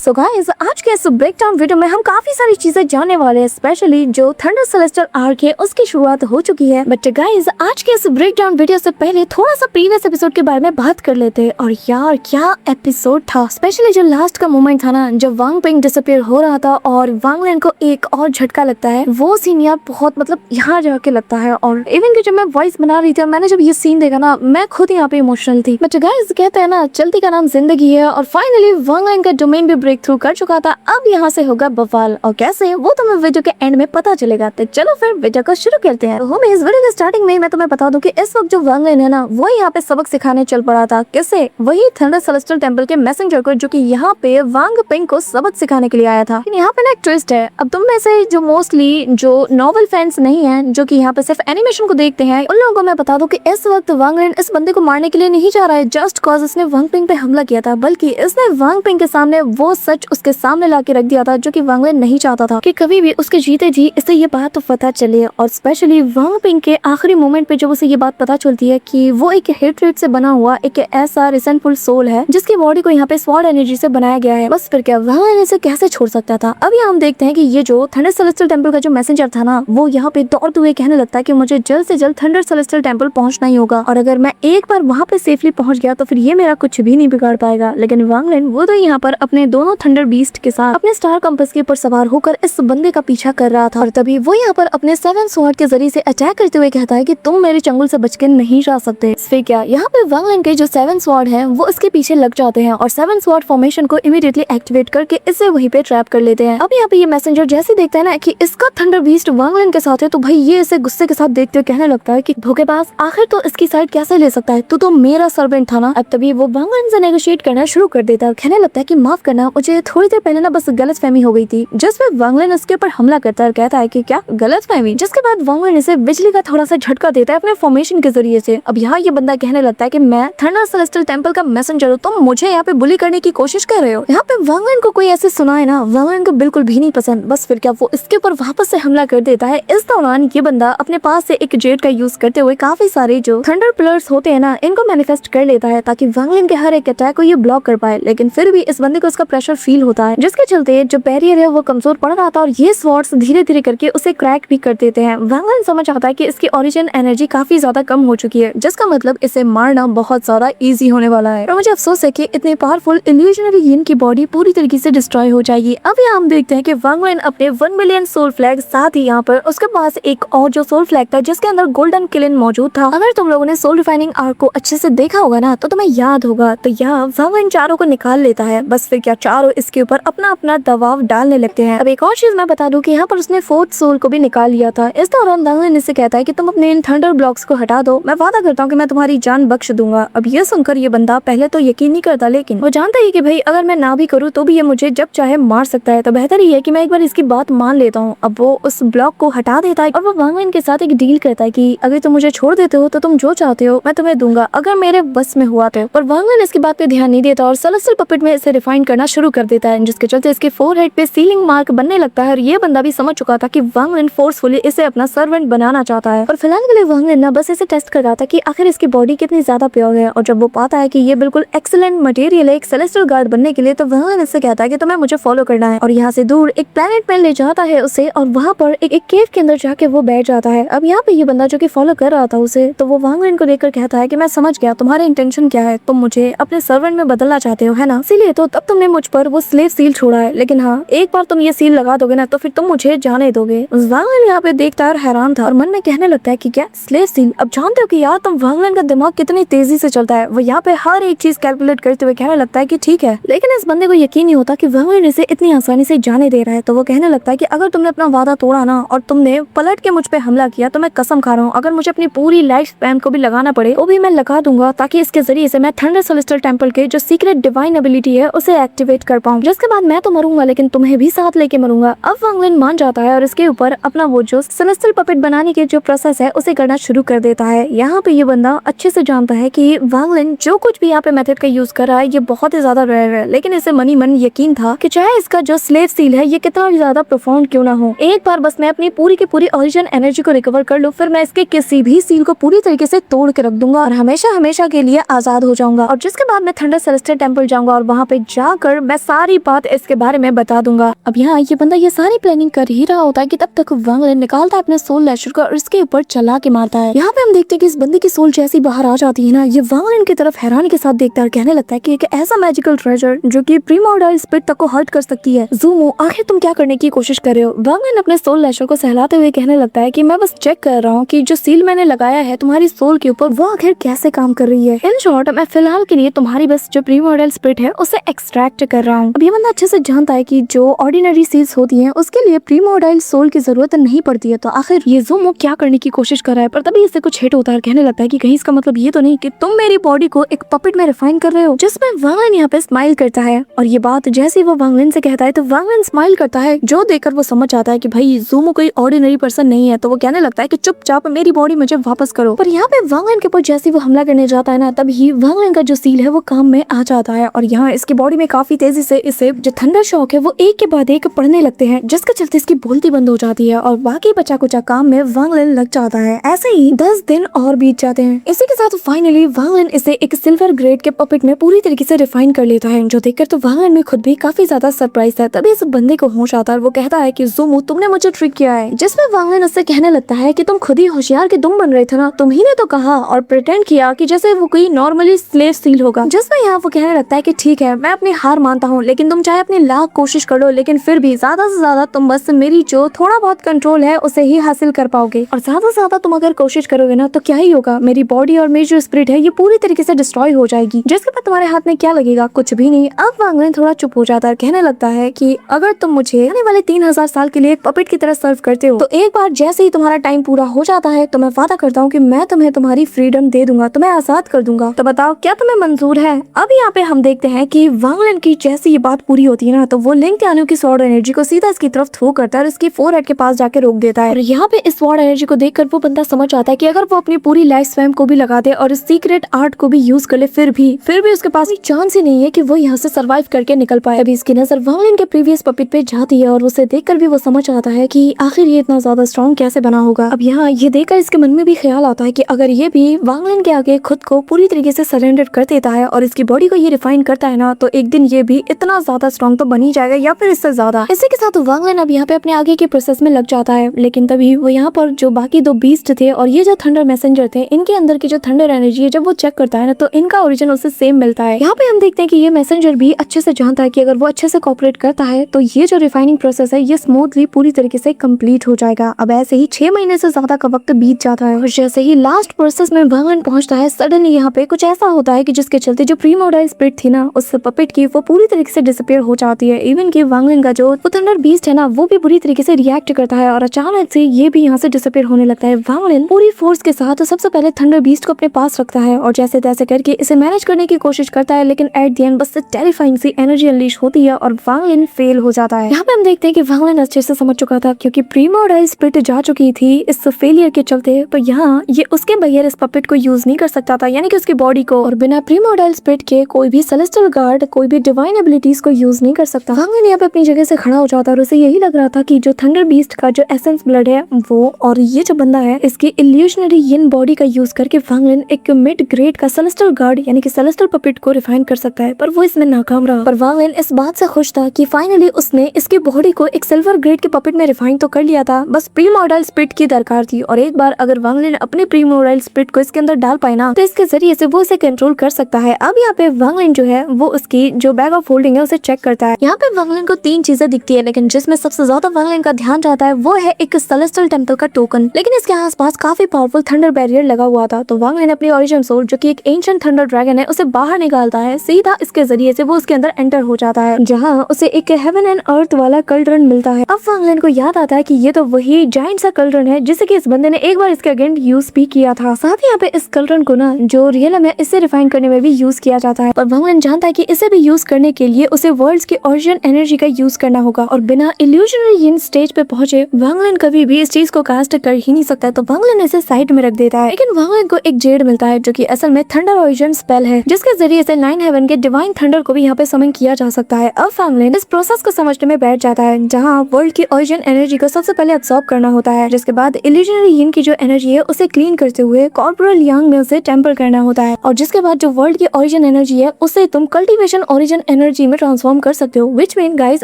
So guys, आज के इस ब्रेकडाउन वीडियो में हम काफी सारी चीजें जानने वाले हैं, स्पेशली जो थंडर सेलेस्टियल आर्क है उसकी शुरुआत हो चुकी है। बट गाइस, आज के इस ब्रेकडाउन वीडियो से पहले थोड़ा सा प्रीवियस एपिसोड के बारे में बात कर लेते हैं। और यार क्या एपिसोड था, स्पेशली जो लास्ट का मोमेंट था ना, जब वांग पिंग डिसअपीयर हो रहा था और वांग लिन को एक और झटका लगता है, वो सीन यार बहुत यहाँ जाके लगता है। और इवन की जब मैं वॉइस बना रही थी, मैंने जब ये सीन देखा ना, मैं खुद यहाँ पे इमोशनल थी। बट गाइस, कहते हैं ना, चलती का नाम जिंदगी है, और फाइनली वांग लिन का डोमेन भी ब्रेक थ्रू कर चुका था। अब यहाँ से होगा बवाल, और कैसे वो तुम्हें वीडियो के एंड में पता चलेगा। तो चलो फिर वीडियो को शुरू करते हैं। तो इस वीडियो के स्टार्टिंग में मैं तुम्हें बता दूं कि इस वक्त जो वांग लिन है ना, वो यहाँ पे सबक सिखाने चल पड़ा था। किसे? वही थंडर सेलेस्टियल टेंपल के मैसेंजर को, जो कि यहाँ पे वांग पिंग को सबक सिखाने के लिए आया था। यहाँ पे ना एक ट्विस्ट है। अब तुम में से जो मोस्टली जो नॉवल फैंस नहीं है, जो कि यहाँ पे सिर्फ एनिमेशन को देखते हैं, उन लोगों को मैं बता दूं कि इस वक्त वांग लिन इस बंदे को मारने के लिए नहीं जा रहा है जस्ट कॉज उसने वांग पिंग पे हमला किया था, बल्कि इसने वांग पिंग के सामने वो सच उसके सामने लाके रख दिया था जो कि वांग लिन नहीं चाहता था कि कभी भी उसके जीते जी इसे ये बात तो पता चले। और स्पेशली वांग पिंग के आखिरी मोमेंट पे जब उसे ये बात पता चलती है कि वो एक हेट्रेड से बना हुआ एक ऐसा रिसेंटफुल सोल है जिसकी बॉडी को यहाँ पे स्वॉर्ड एनर्जी से बनाया गया है, बस फिर क्या वांग लिन इसे कैसे छोड़ सकता था। अब यहाँ हम देखते हैं कि ये जो थंडर सेलेस्टियल टेंपल का जो मैसेंजर था ना, वो यहाँ पे दौड़ते हुए कहने लगता है कि मुझे जल्द से जल्द थंडर सेलेस्टियल टेंपल पहुंचना ही होगा, और अगर मैं एक बार वहाँ पे सेफली पहुंच गया तो फिर ये मेरा कुछ भी नहीं बिगाड़ पाएगा। लेकिन वांग लिन वो तो यहाँ पर अपने दोनों थंडर बीस्ट के साथ अपने स्टार कंपास के ऊपर सवार होकर इस बंदे का पीछा कर रहा था, और तभी वो यहाँ पर अपने 7 स्वॉर्ड के जरिए से अटैक करते हुए कहता है कि तुम मेरे चंगुल से बच के नहीं जा सकते। फिर क्या, यहाँ पे वांग लिन के जो 7 स्वॉर्ड हैं वो इसके पीछे लग जाते हैं और 7 स्वॉर्ड फॉर्मेशन को इमीडिएटली एक्टिवेट करके इसे वहीं पे ट्रैप कर लेते हैं। अब यहाँ पे ये मैसेंजर जैसे देखता है ना कि इसका थंडर बीस्ट वांग लिन के साथ है, तो भाई ये इसे गुस्से के साथ देखते हुए कहने लगता है कि धोखेबाज, आखिर तो इसकी साइड कैसे ले सकता है, तो मेरा सर्वेंट था ना। अब तभी वो वांग लिन से नेगोशिएट करना शुरू कर देता है, कहने लगता है कि माफ करना, मुझे थोड़ी देर पहले ना बस गलतफहमी हो गई थी। जिसपे वांग लिन उसके ऊपर हमला करता है, कहता है कि क्या गलतफहमी, जिसके बाद वांग लिन इसे बिजली का थोड़ा सा झटका देता है अपने फॉर्मेशन के जरिए से। अब यहाँ ये बंदा कहने लगता है कि मैं थंडर सेलेस्टियल टेंपल का मैसेंजर हूँ, तुम मुझे यहाँ पे बुली करने की कोशिश कर रहे हो। यहाँ पे वांग लिन को कोई ऐसे सुनाए ना, वांग लिन को बिल्कुल भी नहीं पसंद, बस फिर क्या वो इसके ऊपर वापस से हमला कर देता है। इस दौरान ये बंदा अपने पास से एक जेट का यूज करते हुए काफी सारे जो थंडर पिलर्स होते हैं ना, इनको मैनिफेस्ट कर लेता है ताकि वांग लिन के हर एक अटैक को ये ब्लॉक कर पाए। लेकिन फिर भी इस बंदे को उसका प्रेशर फील होता है, जिसके चलते जो बैरियर है वो कमजोर पड़ रहा था, और ये स्वॉर्ड्स धीरे धीरे करके उसे क्रैक भी कर देते हैं। वांग लिन समझ आता है कि इसकी ओरिजिन एनर्जी काफी ज्यादा कम हो चुकी है, जिसका मतलब इसे मारना बहुत ज्यादा इजी होने वाला है। और मुझे अफसोस है कि इतने पावरफुल इल्यूजनरी यिन की बॉडी पूरी तरीके से डिस्ट्रॉय हो जाएगी। अब यहाँ हम देखते हैं कि वांग लिन अपने 1 मिलियन सोल फ्लैग, साथ ही यहाँ पर उसके पास एक और जो सोल फ्लैग था जिसके अंदर गोल्डन किलिन मौजूद था। अगर तुम लोगों ने सोल रिफाइनिंग आर्क को अच्छे से देखा होगा ना, तो तुम्हें याद होगा। तो यहाँ वांग लिन चारों को निकाल लेता है, बस फिर क्या चारों इसके ऊपर अपना अपना दबाव डालने लगते हैं। अब एक और चीज मैं बता दूं कि यहाँ पर उसने 4th सोल को भी निकाल लिया था। इस दौरान वांग लिन इससे कहता है कि तुम अपने इन थंडर ब्लॉक्स को हटा दो, मैं वादा करता हूँ कि मैं तुम्हारी जान बख्श दूंगा। अब ये सुनकर ये बंदा पहले तो यकीन नहीं करता, लेकिन वो जानता है कि भाई अगर मैं ना भी करूँ तो भी ये मुझे जब चाहे मार सकता है, तो बेहतर ही है कि मैं एक बार इसकी बात मान लेता हूँ। अब वो उस ब्लॉक को हटा देता है और वो वांग लिन के साथ एक डील करता है कि अगर तुम मुझे छोड़ देते हो तो तुम जो चाहते हो मैं तुम्हें दूंगा, अगर मेरे बस में हुआ तो। पर वांग लिन इसकी बात पे ध्यान नहीं देता और सेलेस्टियल पपेट में इसे रिफाइन करना शुरू कर देता है, जिसके चलते इसके फोरहेड पे सीलिंग मार्क बनने लगता है। और ये बंदा भी समझ चुका था कि वांग लिन फोर्सफुली इसे अपना सर्वेंट बनाना चाहता है, और फिलहाल के लिए वांग लिन ना बस इसे टेस्ट कर रहा था कि आखिर इसकी बॉडी कितनी ज्यादा प्योर है। और जब वो पाता है कि ये बिल्कुल एक्सीलेंट मटेरियल है एक सेलेस्टियल गार्ड बनने के लिए, तो वांग लिन इससे कहता है कि तुम्हें मुझे फॉलो करना है, और यहाँ से दूर एक प्लेनेट पे ले जाता है उसे, और वहाँ पर एक केव के अंदर जाके वो बैठ जाता है। अब यहाँ पे ये बंदा जो कि फॉलो कर रहा था उसे, तो वो वांग लिन को देखकर कहता है कि मैं समझ गया तुम्हारे इंटेंशन क्या है, तुम मुझे अपने सर्वेंट में बदलना चाहते हो, है ना, इसीलिए तो तब तुमने मुझ पर वो स्लेव सील छोड़ा है। लेकिन हाँ, एक बार तुम ये सील लगा दोगे ना, तो फिर तुम मुझे जाने दोगे। वांग लिन यहाँ पे देखता है और हैरान था, और मन में कहने लगता है कि क्या स्लेव सील। अब जानते हो कि यार तुम वांग लिन का दिमाग कितनी तेजी से चलता है। वो यहाँ पे हर एक चीज कैलकुलेट करते हुए कहने लगता है कि ठीक है, लेकिन इस बंदे को यकीन नहीं होता कि वांग लिन इसे इतनी आसानी से जाने दे रहा है। तो वो कहने लगता है कि अगर तुमने अपना वादा तोड़ा ना और तुमने पलट के मुझ पे हमला किया, तो मैं कसम खा रहा हूँ, अगर मुझे अपनी पूरी लाइफ स्पैन को भी लगाना पड़े वो भी मैं लगा दूंगा, ताकि इसके जरिए से मैं थंडर सेलेस्टियल टेंपल के जो सीक्रेट डिवाइन एबिलिटी है उसे एक्टिवेट कर पाऊँ, जिसके बाद मैं तो मरूंगा लेकिन तुम्हें भी साथ लेके मरूंगा। अब वांग लिन मान जाता है और इसके ऊपर अपना वो जो सेलेस्टियल पपेट बनाने के जो प्रोसेस है उसे करना शुरू कर देता है। यहाँ पे ये बंदा अच्छे से जानता है कि वांग लिन जो कुछ भी यहाँ पे मेथड का यूज कर रहा है ये बहुत ही ज्यादा रेयर है, लेकिन इसे मनी मन यकीन था कि चाहे इसका जो स्लेव सील है ये कितना भी ज्यादा प्रोफाउंड क्यों ना हो, एक बार बस मैं अपनी पूरी की पूरी ओरिजिन एनर्जी को रिकवर कर लूं, फिर मैं इसके किसी भी सील को पूरी तरीके से तोड़ के रख दूंगा और हमेशा हमेशा के लिए आजाद हो जाऊंगा। और जिसके बाद मैं थंडर सेलेस्टियल टेंपल जाऊंगा और वहाँ पे जाकर मैं सारी बात इसके बारे में बता दूंगा। अब यहाँ ये बंदा ये सारी प्लानिंग कर ही रहा होता है कि तब तक वांग लिन निकालता है अपने सोल लैशर को और इसके ऊपर चला के मारता है। यहाँ पे हम देखते हैं कि इस बंदे की सोल जैसी बाहर आ जाती है ना, ये वांग लिन की तरफ हैरानी के साथ देखता है और कहने लगता है कि एक ऐसा मैजिकल ट्रेजर जो कि प्रीमोर्टाल स्पिरिट तक को हर्ट कर सकती है। ज़ूमो, आखिर तुम क्या करने की कोशिश कर रहे हो? वांग लिन अपने सोल लैशर को सहलाते हुए कहने लगता है कि मैं बस चेक कर रहा हूँ कि जो सील मैंने लगाया है तुम्हारी सोल के ऊपर वो आखिर कैसे काम कर रही है। इन शॉर्ट, मैं फिलहाल के लिए तुम्हारी बस जो प्रीमोर्टाल स्पिरिट है उसे एक्सट्रैक्ट कर रहा हूँ। अब ये बंदा अच्छे से जानता है कि जो ऑर्डिनरी सील्स होती हैं उसके लिए प्रीमोर्टाल सोल की जरूरत नहीं पड़ती है। तो आखिर ये ज़ूमो क्या करने की कोशिश कर रहा है, पर तभी इससे कुछ हिट होता है। कहने लगता है कि कहीं इसका मतलब ये तो नहीं कि तुम मेरी बॉडी को एक पपेट में रिफाइन कर रहे हो। जिसमें वांग लिन यहाँ पे स्माइल करता है और ये बात जैसे ही वो वांग लिन से कहता है तो वांग लिन स्माइल करता है, जो देखकर वो समझ आता है कि भाई ज़ूमो कोई ऑर्डिनरी पर्सन नहीं है। तो वो कहने लगता है कि चुपचाप मेरी बॉडी मुझे वापस करो। पर यहाँ पे वांग लिन के ऊपर जैसे वो हमला करने जाता है ना, तभी वांग लिन का जो सील है वो काम में आ जाता है और यहाँ इसकी बॉडी में काफी तेजी से इसे जो थंडर शॉक है वो एक के बाद एक पड़ने लगते हैं, जिसके चलते इसकी बोलती बंद हो जाती है और बाकी बचा कुचा काम में वांग लिन लग जाता है। ऐसे ही 10 दिन और बीत जाते हैं। इसी के साथ फाइनली वांग लिन इसे एक सिल्वर ग्रेड के पपेट में पूरी तरीके से रिफाइन कर लेता है, जो देखकर तो वांग लिन में खुद भी काफी ज्यादा सरप्राइज है। तभी इस बंदे को होश आता है, वो कहता है कि ज़ूमो, तुमने मुझे ट्रिक किया है। जिसमें वांग लिन उससे कहने लगता है कि तुम खुद ही होशियार के दुम बन रहे थे ना, तुम ही ने तो कहा और प्रिटेंड किया कि जैसे वो कोई नॉर्मली स्लेव सील होगा। जिसमें यहाँ वो कहने लगता है कि ठीक है, मैं अपनी हार मानता हूँ, लेकिन तुम चाहे अपनी लाख कोशिश कर लो, लेकिन फिर भी ज्यादा से ज्यादा तुम बस मेरी जो थोड़ा बहुत कंट्रोल है उसे ही हासिल कर पाओगे। और ज्यादा से ज्यादा तुम अगर कोशिश करोगे ना तो क्या ही होगा, मेरी बॉडी और मेरी जो स्पिरिट है ये पूरी तरीके से डिस्ट्रॉय हो जाएगी, जिसके बाद तुम्हारे हाथ में क्या लगेगा, कुछ भी नहीं। अब वांग लिन थोड़ा चुप हो जाता है, कहने लगता है कि अगर तुम मुझे आने वाले 3000 साल के लिए एक पपेट की तरह सर्व करते हो तो एक बार जैसे ही तुम्हारा टाइम पूरा हो जाता है तो मैं वादा करता हूँ कि मैं तुम्हें तुम्हारी फ्रीडम दे दूंगा, तुम्हें आजाद कर दूंगा। तो बताओ क्या तुम्हें मंजूर है? अब यहाँ पे हम देखते हैं कि वांग लिन की जैसे ये बात पूरी होती है ना, तो वो लिंग त्यानु की स्वॉर्ड एनर्जी को सीधा इसकी तरफ थ्रो करता है और इसकी फोरहेड के पास जाके रोक देता है। और यहाँ पे इस स्वॉर्ड एनर्जी को देखकर वो बंदा समझ आता है कि अगर वो अपनी पूरी लाइफ स्वयं को भी लगा दे और इस सीक्रेट आर्ट को भी यूज कर ले, फिर भी उसके पास चांस ही नहीं है कि वो यहाँ से सर्वाइव करके निकल पाए। अभी इसकी नजर वांग लिन के प्रीवियस पपेट पे जाती है और उसे देखकर भी वो समझ आता है कि आखिर ये इतना ज्यादा स्ट्रॉन्ग कैसे बना होगा। अब यहाँ ये देखकर इसके मन में भी ख्याल आता है कि अगर ये भी वांग लिन के आगे खुद को पूरी तरीके से सरेंडर कर देता है और इसकी बॉडी को ये रिफाइन करता है ना, तो एक दिन ये भी इतना ज्यादा स्ट्रॉन्ग तो बन ही जाएगा या फिर इससे ज्यादा। इसी के साथ वांग लिन अब यहाँ पे अपने आगे के प्रोसेस में लग जाता है, लेकिन तभी वो यहाँ पर जो बाकी 2 बीस्ट थे और ये जो थंडर मैसेंजर थे, इनके अंदर की जो थंडर एनर्जी है जब वो चेक करता है ना, तो इनका ओरिजिन उससे सेम मिलता है। यहाँ पे हम देखते हैं कि ये मैसेंजर भी अच्छे से जानता है कि अगर वो अच्छे से कोऑपरेट करता है तो ये जो रिफाइनिंग प्रोसेस है ये स्मूथली पूरी तरीके से कंप्लीट हो जाएगा। अब ऐसे ही 6 महीने से ज्यादा का वक्त बीत जाता है और जैसे ही लास्ट प्रोसेस में वांग लिन पहुंचता है, सडनली यहाँ पे कुछ ऐसा होता है कि जिसके चलते जो प्रीमोर्टाल स्पिरिट थी ना उस पपेट की, वो पूरी तरीके से डिसअपीयर हो जाती है। इवन कि वांग लिन का जो थंडर बीस्ट है ना, वो भी बुरी तरीके से रिएक्ट करता है और अचानक से ये भी यहाँ से डिसअपीयर होने लगता है। वांग लिन पूरी फोर्स के साथ सबसे पहले थंडर बीस्ट को अपने पास रखता है और जैसे तैसे करके इसे मैनेज करने की कोशिश करता है, लेकिन एट द एंड बस टेरिफाइंग सी एनर्जी अनलीश होती है और वांग लिन फेल हो जाता है। यहाँ पे हम देखते हैं कि वांग लिन अच्छे से समझ चुका था, क्योंकि प्रीमोर्टाल स्पिरिट जा चुकी थी इस फेलियर के चलते, तो यहाँ ये उसके बगैर इस पपेट को यूज नहीं कर सकता था, यानी कि उसकी बॉडी को, और बिना प्रीमोर्टाल स्पिरिट के कोई भी सेलेस्टियल गार्ड कोई भी डिवाइन एबिलिटीज को यूज नहीं कर सकता। वांग लिन यहाँ पे अपनी जगह से खड़ा हो जाता है और उसे यही लग रहा था कि जो थंडर बीस्ट का जो एसेंस ब्लड है वो और ये जो बंदा है इसकी इल्यूशनरी यिन बॉडी का यूज करके वांग लिन एक मिड ग्रेड का सेलेस्टियल गार्ड यानी कि सेलेस्टियल पपेट को रिफाइन कर सकता है, पर वो इसमें नाकाम रहा। पर वांग लिन इस बात से खुश था कि फाइनली उसने इसकी बॉडी को एक सिल्वर ग्रेड के पपेट में रिफाइन तो कर लिया था, बस प्रीमोर्टाल स्पिरिट की दरकार थी। और एक बार अगर वांग लिन अपने प्रीमोर्टाल स्पिरिट को इसके अंदर डाल पाए ना, तो इसके जरिए से वो इसे कंट्रोल कर सकता है। अब यहाँ पे वांग लिन जो है वो उसकी जो बैग ऑफ होल्डिंग है उसे चेक करता है। यहाँ पे वांग लिन को 3 चीजें दिखती है, लेकिन जिसमें सबसे ज्यादा वांग लिन का ध्यान जाता है वो है एक सेलेस्टियल टेंपल का टोकन, लेकिन इसके आसपास काफी पावरफुल थंडर बैरियर लगा हुआ था। तो वांग लिन अपनी ओरिजिन सोल जो कि एक एंशिएंट थंडर ड्रैगन है उसे बाहर निकालता है, सीधा इसके जरिए से वो उसके अंदर एंटर हो जाता है, जहाँ उसे एक हेवन एंड अर्थ वाला कल्ड्रन मिलता है। अब वांग लिन को याद आता है कि ये तो वही जायंट सा कल्ड्रन है जिसे कि इस बंदे ने एक बार इसके अगेंस्ट यूज भी किया था। साथ ही यहाँ पे इस कल्ड्रन को ना जो रियल में इससे रिफाइन करने में भी यूज किया जाता है, पर वांग लिन जानता है कि इसे भी यूज करने के लिए उसे वर्ल्ड्स की ओरिजिन एनर्जी का यूज करना होगा, और बिना इल्यूजनरी यिन स्टेज पे पहुंचे वांग लिन कभी भी इस चीज को कास्ट कर ही नहीं सकता। तो वांग लिन इसे साइड में रख देता है, लेकिन वांग लिन को एक जेड मिलता है जो कि असल में थंडर ओरिजिन स्पेल है, जिसके जरिए से 9 हेवन के डिवाइन थंडर को भी यहाँ पे समन किया जा सकता है। अब वांग लिन इस प्रोसेस को समझने में बैठ जाता है, जहाँ वर्ल्ड की ओरिजिन एनर्जी को सबसे पहले अब्सॉर्ब करना होता है, जिसके बाद इल्यूजनरी यिन की जो एनर्जी है उसे क्लीन करते हुए कॉर्पोरल यांग में उसे टेम्पर करना होता है, और जिसके बाद जो वर्ल्ड की ओरिजिन एनर्जी है उसे तुम कल्टीवेशन ओरिजिन एनर्जी में ट्रांसफॉर्म कर सकते हो। विच मीन गाइस,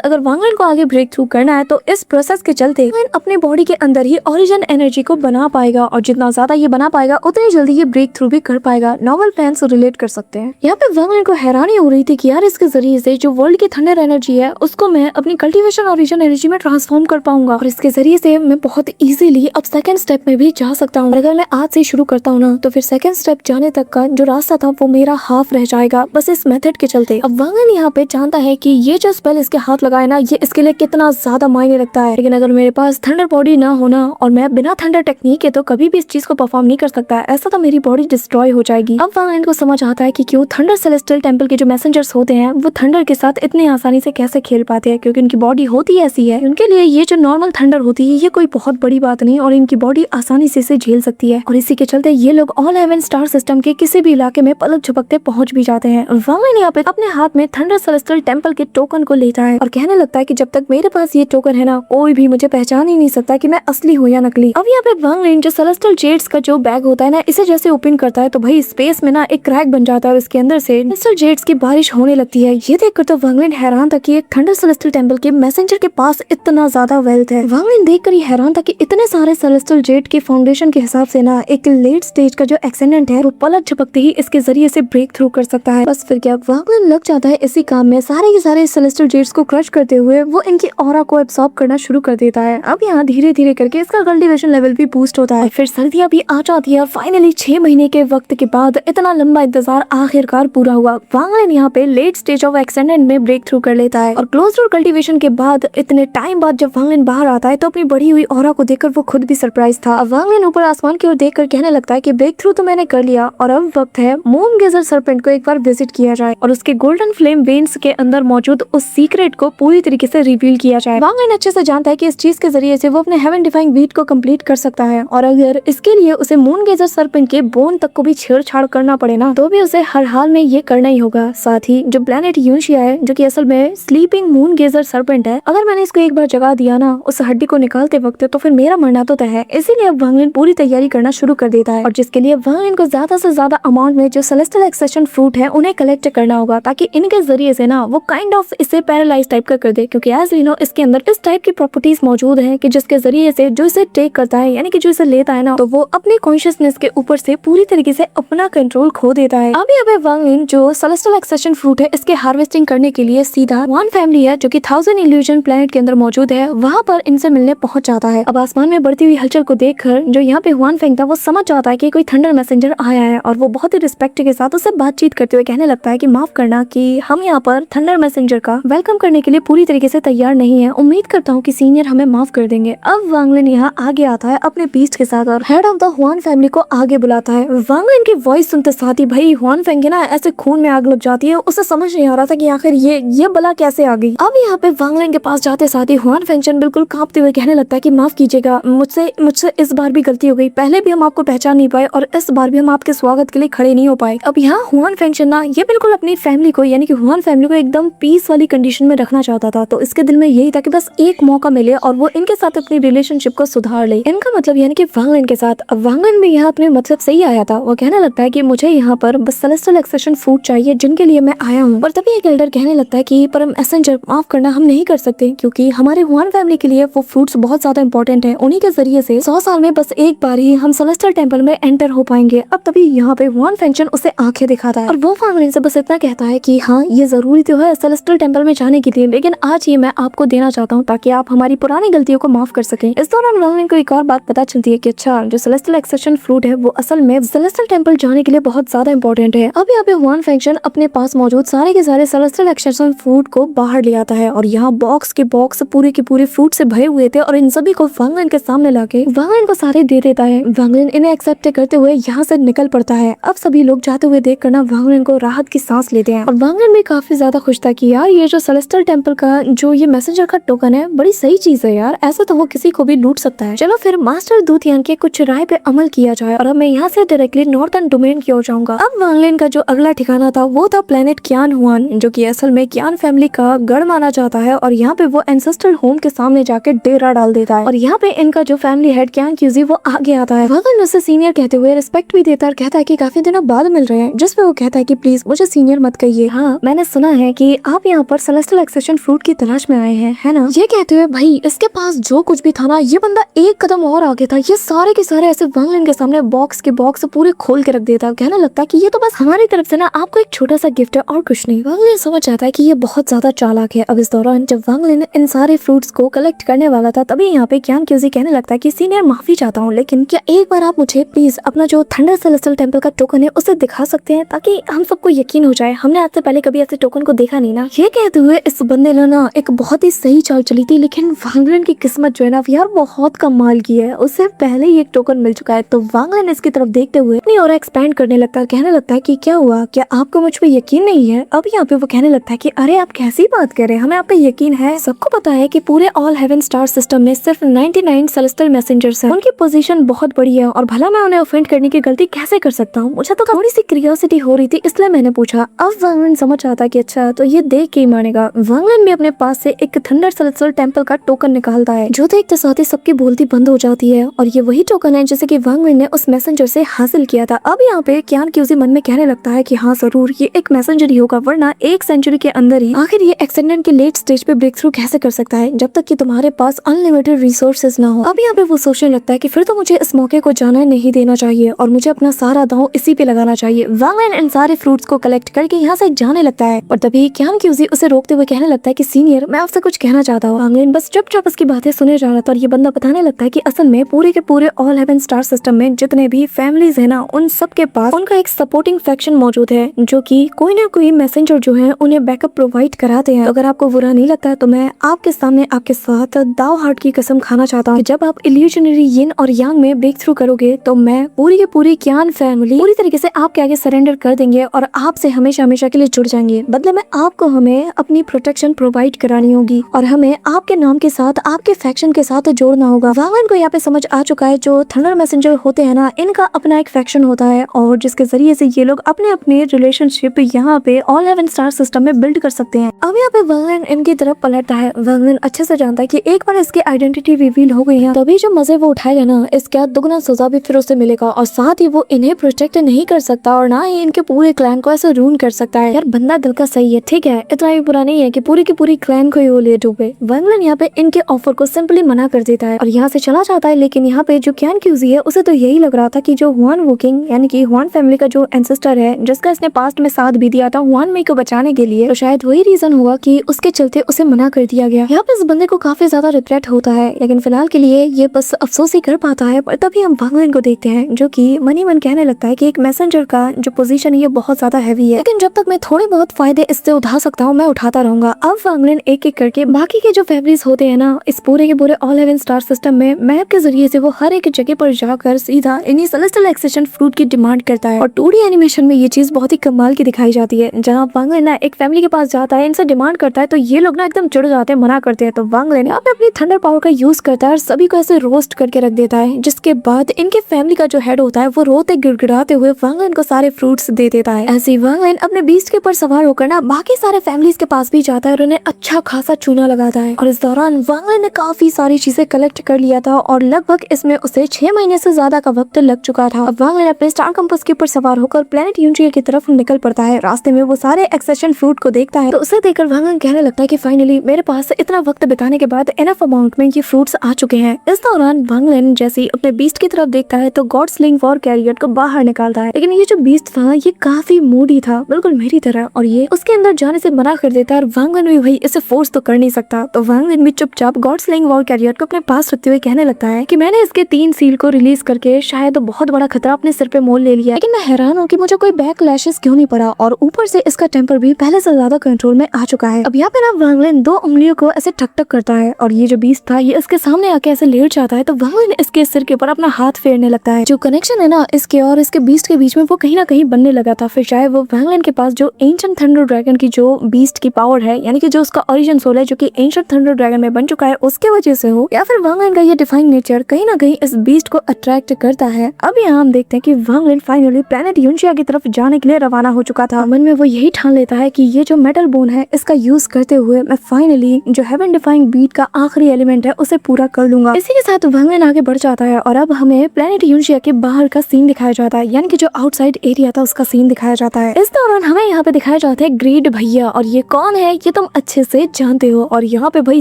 अगर वांगलिन को आगे ब्रेक थ्रू करना है तो इस प्रोसेस के चलते वांगलिन अपने बॉडी के अंदर ही ओरिजिन एनर्जी को बना पाएगा, और जितना ज्यादा ये बना पाएगा उतनी जल्दी ये ब्रेक थ्रू भी कर पाएगा। नॉवल प्लान से रिलेट कर सकते हैं। यहाँ पे वांगलिन को हैरानी हो रही थी कि यार इसके जरिए से जो वर्ल्ड की थंडर एनर्जी है उसको मैं अपनी कल्टीवेशन ओरिजिन एनर्जी में ट्रांसफॉर्म कर पाऊंगा, और इसके जरिए से मैं बहुत इजीली अब सेकंड स्टेप में भी जा सकता हूँ। अगर मैं आज से शुरू करता हूँ ना तो फिर सेकंड स्टेप जाने तक का जो रास्ता था वो मेरा हाफ रह जाएगा, बस इस मेथड के चलते। अब वांगलिन यहाँ पे जानता है कि ये जो स्पेल इसके हाथ लगाए ना ये इसके लिए कितना ज्यादा मायने रखता है, लेकिन अगर मेरे पास थंडर बॉडी ना होना और मैं बिना थंडर टेक्निक के तो कभी भी इस चीज को परफॉर्म नहीं कर सकता, ऐसा तो मेरी बॉडी डिस्ट्रॉय हो जाएगी। अब वांगलिन को समझ आता है कि क्यों थंडर सेलेस्टियल टेंपल के जो मैसेंजर्स होते हैं वो थंडर के साथ इतनी आसानी से कैसे खेल पाते हैं, क्योंकि उनकी बॉडी होती ऐसी है। उनके लिए ये जो नॉर्मल थंडर होती है ये कोई बहुत बड़ी बात नहीं और इनकी बॉडी आसानी से इसे झेल सकती है, और इसी के चलते ये लोग ऑल हेवन स्टार सिस्टम के किसी भी इलाके में पलक झपकते पहुंच भी जाते हैं। वांगलिन यहाँ पे अपने हाथ में थंडर सेलेस्टियल टेंपल के टोकन को लेता है और कहने लगता है कि जब तक मेरे पास ये टोकन है ना कोई भी मुझे पहचान ही नहीं सकता कि मैं असली हूँ या नकली। अब यहाँ पे वांगलिन जो सेलेस्टियल जेड्स का जो बैग होता है ना इसे जैसे ओपन करता है तो भाई स्पेस में ना एक क्रैक बन जाता है और इसके अंदर से सेलेस्टियल जेड्स की बारिश होने लगती है। ये देखकर तो वांगलिन हैरान था कि एक थंडर सेलेस्टियल टेंपल के मैसेंजर के पास इतना ज्यादा वेल्थ है। वांगलिन देखकर ये हैरान था कि इतने सारे सेलेस्टियल जेड के फाउंडेशन के हिसाब से ना एक लेट स्टेज का जो एक्सीडेंट है वो पलक झपकते ही इसके जरिए से ब्रेक थ्रू कर सकता है। बस फिर क्या वांगलिन लग जाता है इसी काम में, सारे के सारे सेलेस्टियल जेड्स को क्रश करते हुए वो इनकी ऑरा को एब्सॉर्ब करना शुरू कर देता है। अब यहाँ धीरे धीरे करके इसका कल्टीवेशन लेवल भी बूस्ट होता है। फिर सर्दियां भी आ जाती है और फाइनली 6 महीने के वक्त के बाद इतना लंबा इंतजार आखिरकार पूरा हुआ। वांगलिन यहाँ पे लेट स्टेज ऑफ एक्सीडेंट में ब्रेक थ्रू कर लेता है और क्लोज डोर कल्टीवेशन के बाद इतने टाइम बाद जब वांगलिन बाहर आता है तो अपनी बढ़ी हुई ऑरा को देखकर वो खुद भी सरप्राइज था। अब वांगलिन ऊपर आसमान की ओर देखकर कहने लगता है कि ब्रेक थ्रू तो मैंने कर लिया और अब वक्त है मून गेजर सर्पेंट को एक बार विजिट किया जाए और उसके गोल्डन फ्लेम वेन्स के अंदर मौजूद उस सीक्रेट को पूरी तरीके से रिवील किया जाए। वांगलिन अच्छे से जानता है कि इस चीज के जरिए से वो अपने हेवन डिफाइंग बीट को कंप्लीट कर सकता है, और अगर इसके लिए उसे मून गेजर सर्पेंट के बोन तक को भी छेड़छाड़ करना पड़े ना तो भी उसे हर हाल में ये करना ही होगा। साथ ही जो प्लेनेट यूशिया है जो कि असल में स्लीपिंग मून गेजर सर्पेंट है, अगर मैंने इसको एक बार जगा दिया ना उस हड्डी को निकालते वक्त तो फिर मेरा मरना तो तय है। इसीलिए अब वांगलिन पूरी तैयारी करना शुरू कर देता है और जिसके लिए वांगलिन को ज्यादा से ज्यादा अमाउंट में जो सेलेस्टियल एक्सेशन फ्रूट है उन्हें कलेक्ट करना होगा ताकि इनके जरिए से ना वो काइंड ऑफ इसे पैरालाइज टाइप का कर दे, क्योंकि एज वी नो इसके अंदर इस टाइप की प्रॉपर्टीज मौजूद है कि जिसके जरिए से जो इसे टेक करता है यानी कि जो इसे लेता है ना तो वो अपनी कॉन्शियसनेस के ऊपर से पूरी तरीके से अपना कंट्रोल खो देता है। अभी वांगलिन जो सेलेस्टियल एक्सेशन फ्रूट है इसके हार्वेस्टिंग करने के लिए सीधा वन फैमिली है जो कि 1000 इल्यूजन प्लेनेट के अंदर मौजूद है वहाँ पर इनसे मिलने पहुंच जाता है। अब आसमान में बढ़ती हुई हलचल को देखकर जो यहाँ पे हुआन फेंग था वो समझ जाता है कि कोई थंडर मैसेंजर आया है और वो बहुत ही रिस्पेक्ट के साथ उससे बातचीत करते हुए कहने लगता है कि माफ करना कि हम यहाँ पर थंडर मैसेंजर का वेलकम करने के लिए पूरी तरीके से तैयार नहीं है, उम्मीद करता हूँ कि सीनियर हमें माफ कर देंगे। अब वांगलिन यहाँ आगे आता है अपने बीस्ट के साथ और head of the Hwan family को आगे बुलाता है। वांगलिन की वॉइस सुनते साथ ही भाई हुआन फेंग के ना ऐसे खून में आग लग जाती है, उसे समझ नहीं आ रहा था कि आखिर ये बला कैसे आ गई। अब यहाँ पे वांगलिन के पास जाते साथ ही हुआन फेंगचन बिल्कुल कांपते हुए कहने लगता है कि माफ कीजिएगा, मुझसे इस बार भी गलती हो गई, पहले भी हम आपको पहचान नहीं पाए और इस बार भी हम आपके स्वागत के लिए खड़े नहीं हो पाए। अब यहाँ हुआन फेंगचन ना ये बिल्कुल अपनी फैमिली को यानी कि हुआन फैमिली को एकदम पीस वाली कंडीशन में रखना चाहता था, तो इसके दिल में यही था कि बस एक मौका मिले और वो इनके साथ अपनी रिलेशनशिप को सुधार ले, इनका मतलब यानी कि वांगलिन के साथ। अब वांगलिन भी यहाँ अपने मतलब सही आया था, वो कहने लगता है कि मुझे यहाँ पर बस सेलेस्टियल एक्सेशन फ्रूट चाहिए जिनके लिए मैं आया हूँ। और तभी एक एल्डर कहने लगता है कि पर मैसेंजर माफ करना हम नहीं कर सकते क्योंकि हमारे हुआन फैमिली के लिए वो फ्रूट्स बहुत ज्यादा इंपॉर्टेंट है, उन्हीं के जरिए से 100 साल में बस एक बार ही हम सेलेस्टियल टेंपल में एंटर हो पाएंगे। अब तभी यहाँ पे हुआन फेंगचन उसे आंखें दिखाता है और वो वांगलिन से बस इतना कहता है कि हाँ ये जरूरी तो है सेलेस्टियल टेंपल में जाने के लिए, लेकिन आज ये मैं आपको देना चाहता हूँ ताकि आप हमारी पुरानी गलतियों को माफ कर सकें। इस दौरान वांगलिन को एक और बात पता चलती है कि अच्छा जो सेलेस्टियल एक्सेशन फ्रूट है वो असल में सेलेस्टियल टेंपल जाने के लिए बहुत ज्यादा इंपॉर्टेंट है। अब यहाँ पे हुआन फेंगचन अपने पास मौजूद सारे के सारे सेलेस्टियल एक्सेशन फ्रूट को बाहर ले आता है और यहाँ बॉक्स के बॉक्स पूरे के पूरे फ्रूट से भरे हुए थे और इन सभी को वांगलिन के सामने लाके वांगलिन को सारे दे देता है। वांगलिन इन्हें एक्सेप्ट करते हुए यहाँ से निकल पड़ता है। अब सभी लोग जाते हुए देख कर ना वांगलिन को राहत की सांस लेते हैं और वांगलिन भी काफी ज्यादा खुश था कि यार ये जो सेलेस्टियल टेंपल का जो ये मैसेंजर का टोकन है बड़ी सही चीज है यार, ऐसा तो वो किसी को भी लूट सकता है। चलो फिर मास्टर दूतियान के कुछ राय पे अमल किया जाए और अब मैं यहाँ से डायरेक्टली नॉर्थर्न डोमेन की ओर जाऊंगा। अब वांगलिन का जो अगला ठिकाना था वो था प्लेनेट क्यान हुआन जो कि असल में क्यान फैमिली का गढ़ माना जाता है और यहाँ पे वो एंसेस्ट्रल होम के सामने जाके डेरा डाल देता है और यहाँ पे इनका जो फैमिली हेड क्यान क्यूजी वो आगे आता है। वांगलिन उससे सीनियर कहते हुए रिस्पेक्ट भी देता है और कहता है कि काफी दिनों बाद मिल रहे हैं, जिसपे वो कहता है कि प्लीज मुझे सीनियर मत कहिए, हाँ मैंने सुना है कि आप यहाँ पर सेलेस्टियल एक्सेशन फ्रूट की तलाश में आए हैं, है ना? ये कहते हुए भाई इसके पास जो कुछ भी था ना, ये बंदा एक कदम और आगे था। ये सारे के सारे ऐसे वांग लिन के सामने बॉक्स के बॉक्स पूरे खोल के रख देता। कहने लगता है कि ये तो बस हमारी तरफ से ना आपको एक छोटा सा गिफ्ट है और कुछ नहीं। वांग लिन समझ जाता है कि ये बहुत ज्यादा चालाक है। अब इस दौरान जब वांग लिन इन सारे फ्रूट्स को कलेक्ट करने वाला था, तभी यहाँ पे क्यान क्यूजी कहने लगता है कि सीनियर माफी चाहता हूँ, लेकिन क्या एक बार आप मुझे प्लीज अपना जो थंडर सेलेस्टियल टेंपल का टोकन है उसे दिखा सकते हैं, ताकि हम सबको यकीन हो जाए। हमने आज से पहले कभी ऐसे टोकन को देखा नहीं ना। ये कहते हुए इस बंदे ने ना एक बहुत ही सही चाल चली थी, लेकिन वांग लिन की किस्मत जो है ना यार बहुत कमाल की है। उससे पहले ही एक टोकन मिल चुका है। तो वांग लिन इसकी तरफ देखते हुए अपनी और एक्सपैंड करने लगता है। कहने लगता है कि क्या हुआ, क्या आपको मुझ पे यकीन नहीं है? अब यहाँ पे वो कहने लगता है कि अरे आप कैसी बात कर रहे हैं, हमें आप पे यकीन है। सबको पता है कि पूरे ऑल हेवन स्टार सिस्टम में सिर्फ 99 सेलेस्टियल मैसेंजर्स हैं। उनकी पोजीशन बहुत बड़ी है और भला मैं उन्हें ऑफेंड करने की गलती कैसे कर सकता हूँ? मुझे तो थोड़ी सी क्यूरियोसिटी हो रही थी, इसलिए मैंने पूछा। अब वांग लिन समझ आता है कि अच्छा तो ये देख के ही मानेगा। वांग लिन भी अपने पास से एक थंडर सेलेस्टियल टेंपल का टोकन निकालता है, जो देखते साथ ही सबकी बोलती बंद हो जाती है। और ये वही टोकन है जैसे कि वांग लिन ने उस मैसेंजर से हासिल किया था। अब यहाँ पे क्यान क्यूजी मन में कहने लगता है कि हाँ जरूर ये एक मैसेंजर ही होगा, वरना एक सेंचुरी के अंदर ही आखिर ये एक्सटेंडेंट के लेट स्टेज पे ब्रेक थ्रू कैसे कर सकता है, जब तक कि तुम्हारे पास अनलिमिटेड रिसोर्सेज ना हो। अब यहाँ पे वो सोचने लगता है कि फिर तो मुझे इस मौके को जाने नहीं देना चाहिए और मुझे अपना सारा दांव इसी पे लगाना चाहिए। वांग लिन इन सारे फ्रूट्स को कलेक्ट करके यहाँ से जाने लगता है, और तभी क्यान क्यूजी उसे रोकते हुए कहने लगता है कि सीनियर मैं आपसे कुछ कहना चाहता हूँ। वांग लिन बस चुपचाप उसकी बातें सुने जा रहा था, और ये बंदा बताने लगता है कि असल में पूरे के पूरे ऑल हेवन स्टार सिस्टम में जितने भी फैमिलीज है ना, उन सब के पास उनका एक सपोर्टिंग फैक्शन मौजूद है, जो कि कोई ना कोई मैसेंजर जो है उन्हें बैकअप प्रोवाइड कराते हैं। तो अगर आपको बुरा नहीं लगता है तो मैं आपके सामने आपके साथ दाव हार्ट की कसम खाना चाहता हूँ, जब आप इल्यूजनरी यिन और यांग में ब्रेक थ्रू करोगे तो मैं पूरी की पूरी क्यान फैमिली पूरी तरीके से आपके आगे सरेंडर कर देंगे और आपसे हमेशा हमेशा के लिए जुड़ जाएंगे। बदले में आपको हमें अपनी प्रोटेक्शन प्रोवाइड करानी होगी और हमें आपके नाम के साथ आपके फैक्शन के साथ जोड़ना होगा। वांग लिन को यहाँ पे समझ आ चुका है, जो थंडर मैसेंजर होते हैं ना, इनका अपना एक फैक्शन होता है और जिसके जरिए से ये लोग अपने अपने रिलेशनशिप यहाँ पे ऑल हेवन स्टार सिस्टम में बिल्ड कर सकते हैं। अब यहाँ पे वांग लिन इनकी तरफ पलटता है। वांग लिन अच्छे से जानता है कि एक बार इसकी आइडेंटिटी रिवील हो गई है, तभी जो मजे वो उठाएगा ना, इसका दुगना सजा भी फिर उसे मिलेगा, और साथ ही वो इन्हें प्रोटेक्ट नहीं कर सकता और ना ही इनके पूरे क्लैन को ऐसे रून कर सकता है। यार बंदा दिल का सही है, ठीक है, इतना भी बुरा नहीं है कि पूरी की पूरी क्लैन को ही वो ले डूबे। वांग लिन यहाँ पे इनके ऑफर को सिंपली मना कर देता है और यहाँ से चला जाता है। लेकिन यहाँ पे जो क्यान क्यूजी है उसे तो यही लग रहा था कि जो हुआन वुकिंग यानी कि हुआन फैमिली का जो एंसेस्टर है, जिसका इसने पास्ट में साथ भी दिया था हुआन मेई को बचाने के लिए, तो शायद वही रीजन हुआ कि उसके चलते उसे मना कर दिया गया। यहाँ पे इस बंदे को काफी ज्यादा रिग्रेट होता है, लेकिन फिलहाल के लिए ये बस अफसोस ही कर पाता है। पर तभी हम वांग लिन को देखते हैं, जो कि मनी मन कहने लगता है कि एक मैसेंजर का जो पोजीशन है ये बहुत ज्यादा हैवी है, लेकिन जब तक मैं थोड़े बहुत फायदे इससे उठा सकता हूँ मैं उठाता रहूंगा। अब वांग लिन एक एक करके बाकी के जो फैमिलीज होते हैं ना, इस पूरे के पूरे ऑल हेवन स्टार सिस्टम में मैप के जरिए से वो हर एक जगह पर जाकर सीधा इन्हीं सेलेस्टियल एक्सेशन फ्रूट की डिमांड करता है। और 2D एनिमेशन में ये चीज बहुत ही कमाल की दिखाई जाती है, जहाँ वांग लिन ना एक फैमिली के पास जाता है, इनसे डिमांड करता है, तो ये लोग ना एकदम चिढ़ जाते हैं, मना करते हैं। तो वांग लिन यहाँ पे अपनी थंडर पावर का यूज करता है और सभी को ऐसे रोस्ट करके रख देता है, जिसके बाद इनके फैमिली का जो हेड होता है वो रोते गिड़गिड़ाते हुए वांग लिन को सारे फ्रूट्स दे देता है। ऐसे ही वांग लिन अपने बीस्ट के ऊपर सवार होकर ना बाकी सारे फैमिलीज के पास भी जाता है और उन्हें अच्छा खासा चूना लगाता है। और इस दौरान वांग लिन ने काफी सारी चीजें कलेक्ट कर लिया था और लगभग इसमें उसे 6 महीने से ज्यादा का वक्त लग चुका था। अब वांग लिन अपने स्टार कंपास के ऊपर सवार होकर प्लेनेट यूनिया की तरफ निकल पड़ता है। रास्ते में वो सारे एक्सेशन फ्रूट को देखता है, तो उसे देखकर वांग लिन कहने लगता है कि फाइनली मेरे पास इतना वक्त बिताने के बाद एनफ अमाउंट में ये फ्रूट्स आ चुके हैं। इस दौरान वांग लिन जैसे ही अपने बीस्ट की तरफ देखता है तो गॉड स्लिंग वॉर कैरियर को बाहर निकालता है, लेकिन ये जो बीस्ट था ये काफी मूडी था, बिल्कुल मेरी तरह, और ये उसके अंदर जाने से मना कर देता है। और वांग लिन भी भाई इसे फोर्स तो कर नहीं सकता, तो वांग लिन भी चुपचाप गॉड स्लिंग वॉर कैरियर को अपने पास रखते हुए कहने लगता है कि मैंने इसके 3 सील को रिलीज करके शायद बहुत बड़ा खतरा अपने सिर पे मोल ले लिया, लेकिन मैं हैरान हूँ कि मुझे कोई बैक लैशेस क्यों नहीं पड़ा, और ऊपर से इसका टेम्पर भी पहले से ज्यादा कंट्रोल में आ चुका है। अब यहाँ पे ना वांग लिन 2 उंगलियों को ऐसे ठक ठक करता है और ये जो बीस्ट था ये इसके सामने आके ऐसे लेट जाता है, तो वांग लिन इसके सिर के ऊपर अपना हाथ फेरने लगता है। जो कनेक्शन है ना इसके और इसके बीस्ट के बीच में वो कहीं ना कहीं बनने लगा था। फिर चाहे वो वांग लिन के पास जो एंशिएंट थंडर ड्रैगन की जो बीस्ट की पावर है, यानी कि जो उसका ओरिजिन सोल है जो कि एंशिएंट थंडर ड्रैगन में बन चुका है, उसके वजह से हो, या फिर वांग लिन का ये डिफाइंग नेचर कहीं ना कहीं इस बीस्ट को अट्रैक्ट करता है। अब यहाँ हम देखते हैं कि वांग लिन फाइनली प्लेनेट यूनिया की तरफ जाने के लिए रवाना हो चुका था। मन में वो यही ठान लेता है कि ये जो मेटल बोन है इसका यूज करते हुए मैं फाइनली जो हेवन डिफाइंग बीट का आखिरी एलिमेंट है उसे पूरा कर लूंगा। इसी के साथ वांग लिन आगे बढ़ जाता है और अब हमें प्लेनेट यूनिया के बाहर का सीन दिखाया जाता है, यानी कि जो आउटसाइड एरिया था उसका सीन दिखाया जाता है। इस दौरान हमें यहाँ पे दिखाया जाता साथ है ग्रेट भैया, और ये कौन है ये तुम अच्छे से जानते हो। और यहाँ पे भाई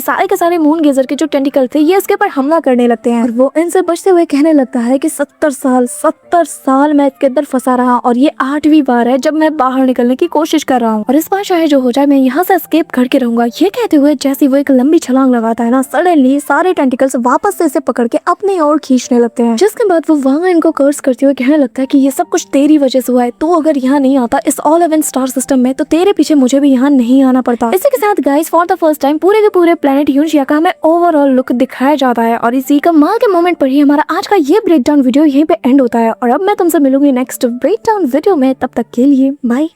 सारे के सारे मून गेजर के जो टेंटिकल थे ये इसके ऊपर हमला करने लगते हैं और वो इनसे बचते हुए कहने लगता है कि 70 साल मैं इसके अंदर फंसा रहा और ये 8वीं बार है जब मैं बाहर निकलने की कोशिश कर रहा हूँ और इस बार चाहे जो हो जाए मैं यहाँ से एस्केप करके रहूंगा। ये कहते हुए जैसे वो एक लंबी छलांग लगाता है ना, सडनली सारे टेंटिकल्स वापस से इसे पकड़ के अपनी ओर खींचने लगते हैं, जिसके बाद वो वहाँ इनको कर्स करते हुए कहने लगता है कि ये सब कुछ तेरी वजह से हुआ है, तो अगर यहाँ नहीं आता इस ऑल इवेंट स्टार सिस्टम में तो तेरे पीछे मुझे भी यहाँ नहीं आना पड़ता। इसी के साथ guys for the first time पूरे के पूरे प्लेनेट यूरेशिया का हमें ओवरऑल लुक दिखाया जाता है और इसी कमाल के मोमेंट पर ही हमारा आज का ये ब्रेकडाउन वीडियो यहीं पे एंड होता है और अब मैं तुमसे मिलूंगी नेक्स्ट ब्रेकडाउन वीडियो में। तब तक के लिए बाय।